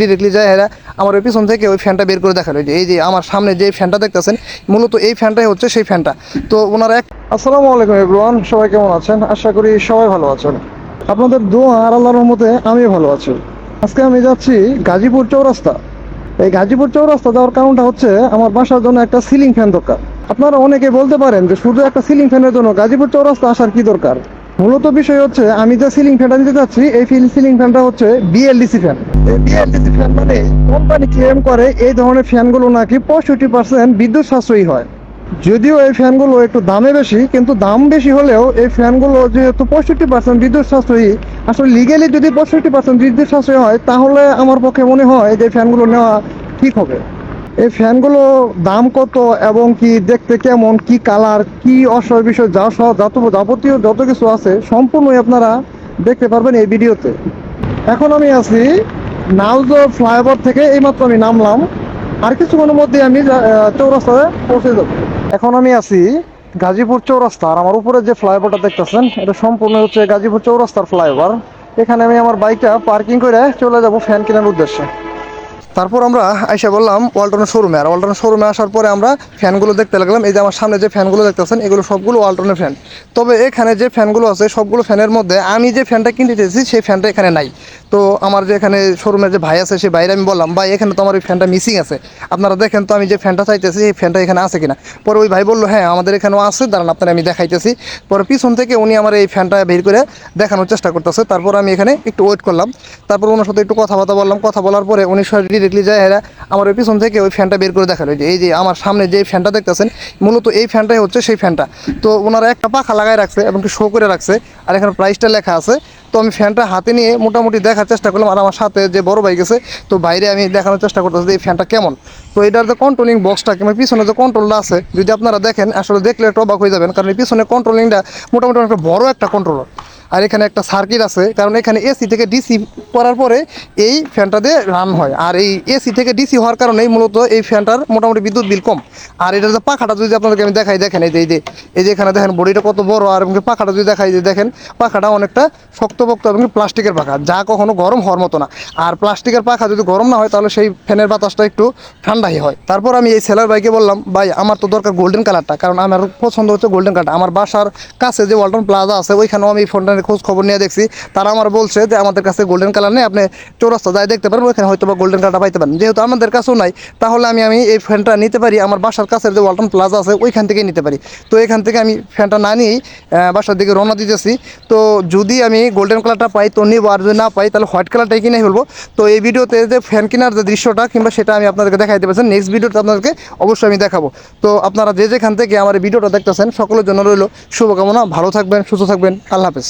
Directly যায় এরা আমার ওই পিছন থেকে ওই ফ্যানটা বের করে দেখালো। এই যে আমার সামনে যে ফ্যানটা দেখতেছেন, মূলত এই ফ্যানটাই হচ্ছে সেই ফ্যানটা। তো ওনারা আসসালামু আলাইকুম এভরিওয়ান, সবাই কেমন আছেন? আশা করি সবাই ভালো আছেন। আপনাদের দোয়া আর আল্লাহর রহমতে আমিও ভালো আছি। আজকে আমি যাচ্ছি গাজীপুর চৌরাস্তা। এই গাজীপুর চৌরাস্তা যাওয়ার কারণটা হচ্ছে আমার বাসার জন্য একটা সিলিং ফ্যান দরকার। আপনারা অনেকে বলতে পারেন যে শুধু একটা সিলিং ফ্যানের জন্য গাজীপুর চৌরাস্তা আসার কি দরকার। মূলত বিষয় হচ্ছে আমি যে সিলিং ফ্যানটা নিতে যাচ্ছি, এই সিলিং ফ্যানটা হচ্ছে বিএলডিসি ফ্যান। এই বিএলডিসি ফ্যান মানে কোম্পানি ক্লেম করে এই ধরনের ফ্যানগুলো নাকি 65% বিদ্যুৎ সাশ্রয়ী হয়। যদিও এই ফ্যানগুলো একটু দামে বেশি, কিন্তু দাম বেশি হলেও এই ফ্যানগুলো যেহেতু 65% বিদ্যুৎ সাশ্রয়ী, আসলে লিগেলি যদি 65% বিদ্যুৎ সাশ্রয়ী হয়, তাহলে আমার পক্ষে মনে হয় যে ফ্যানগুলো নেওয়া ঠিক হবে। এই ফ্যানগুলো দাম কত এবং কি দেখতে কেমন, কি কালার, কি অসহায় বিষয়, যা সহ যাবতীয় যত কিছু আছে সম্পূর্ণই আপনারা দেখতে পারবেন এই ভিডিওতে। এখন আমি আছি নাউজো ফ্লাইওভার থেকে, এইমাত্র আমি নামলাম। আর কিছুক্ষণের মধ্যে আমি চৌরাস্তায় পৌঁছে যাব। এখন আমি আছি গাজীপুর চৌরাস্তা, আর আমার উপরে যে ফ্লাইওভারটা দেখতেছেন এটা সম্পূর্ণ হচ্ছে গাজীপুর চৌরাস্তার ফ্লাইওভার। এখানে আমি আমার বাইকটা পার্কিং করে চলে যাব ফ্যান কেনার উদ্দেশ্যে। তারপর আমরা আইসা বললাম ওয়ালটনের শোরুমে। আর ওয়ালটনের শোরুমে আসার পরে আমরা ফ্যানগুলো দেখতে লাগলাম। এই যে আমার সামনে যে ফ্যানগুলো দেখতেছেন, এগুলো সবগুলো ওয়ালটনের ফ্যান। তবে এখানে যে ফ্যানগুলো আছে সবগুলো ফ্যানের মধ্যে আমি যে ফ্যানটা কিনতে চেয়েছি সেই ফ্যানটা এখানে নাই। তো আমার যে এখানে শোরুমের যে ভাই আছে সেই ভাইরে আমি বললাম, ভাই এখানে তো আমার ওই ফ্যানটা মিসিং আছে, আপনারা দেখেন তো আমি যে ফ্যানটা চাইতেছি এই ফ্যানটা এখানে আছে কিনা। পরে ওই ভাই বললো, হ্যাঁ আমাদের এখানেও আছে, দাঁড়ান আপনারা আমি দেখাইতেছি। পরে পিছন থেকে উনি আমার এই ফ্যানটা বের করে দেখানোর চেষ্টা করতেছে। তারপর আমি এখানে একটু ওয়েট করলাম। তারপর ওনার সাথে একটু কথাবার্তা বললাম। কথা বলার পরে উনি ডিরেক্টলি যায় এরা আমার ওই পিছন থেকে ওই ফ্যানটা বের করে দেখালো। এই যে আমার সামনে যে ফ্যানটা দেখতেছেন, মূলত এই ফ্যানটাই হচ্ছে সেই ফ্যানটা। তো ওনারা একটা পাখা লাগাই রাখছে এবং কি শো করে রাখছে, আর এখানে প্রাইসটা লেখা আছে। তো আমি ফ্যানটা হাতে নিয়ে মোটামুটি দেখার চেষ্টা করলাম। আর আমার সাথে যে বড় ভাই গেছে, তো বাইরে আমি দেখানোর চেষ্টা করতেছি যে এই ফ্যানটা কেমন। তো এটার যে কন্ট্রোলিং বক্সটা কিংবা পিছনে যে কন্ট্রোলটা আছে, যদি আপনারা দেখেন আসলে দেখলে একটু অবাক হয়ে যাবেন, কারণ এই পিছনে কন্ট্রোলিংটা মোটামুটি অনেকটা বড় একটা কন্ট্রোলার। আর এখানে একটা সার্কিট আছে, কারণ এখানে এসি থেকে ডিসি করার পরে এই ফ্যানটা দিয়ে রান হয়। আর এই এসি থেকে ডিসি হওয়ার কারণেই মূলত এই ফ্যানটার মোটামুটি বিদ্যুৎ বিল কম। আর এটার যে পাখাটা যদি আপনাদেরকে আমি দেখাই, দেখেন এই যে এখানে দেখেন বডিটা কত বড়। আর পাখাটা যদি দেখাই, যে দেখেন পাখাটা অনেকটা শক্তপোক্ত এবং প্লাস্টিকের পাখা, যা কখনো গরম হওয়ার মতো না। আর প্লাস্টিকের পাখা যদি গরম না হয় তাহলে সেই ফ্যানের বাতাসটা একটু ঠান্ডাই হয়। তারপর আমি এই সেলার ভাইকে বললাম, ভাই আমার তো দরকার গোল্ডেন কালারটা, কারণ আমার পছন্দ হচ্ছে গোল্ডেন কালারটা। আমার বাসার কাছে যে ওয়ালটন প্লাজা আছে ওইখানেও আমি ফোনটা খোঁজ খবর নিয়ে দেখছি, তারা আমার বলছে যে আমাদের কাছে গোল্ডেন কালার নেই, আপনি চৌরাস্তা যাই দেখতে পারেন, ওইখানে হয়তো বা গোল্ডেন কালারটা পাইতে পারেন। যেহেতু আমাদের কাছেও নাই, তাহলে আমি এই ফ্যানটা নিতে পারি আমার বাসার কাছের যে ওয়ালটন প্লাজা আছে ওইখান থেকেই নিতে পারি। তো এখান থেকে আমি ফ্যানটা না নিয়েই বাসার দিকে রওনা দিতেছি। তো যদি আমি গোল্ডেন কালারটা পাই তো নিব, আর যদি না পাই তাহলে হোয়াইট কালারটাই কিনে ফেলবো। তো এই ভিডিওতে যে ফ্যান কেনার যে দৃশ্যটা কিংবা সেটা আমি আপনাদেরকে দেখাইতে পারছি, নেক্সট ভিডিওতে আপনাদেরকে অবশ্যই আমি দেখাবো। তো আপনারা যেখান থেকে আমার এই ভিডিওটা দেখতেছেন সকলের জন্য রইল শুভকামনা। ভালো থাকবেন, সুস্থ থাকবেন, আল্লাহ হাফেজ।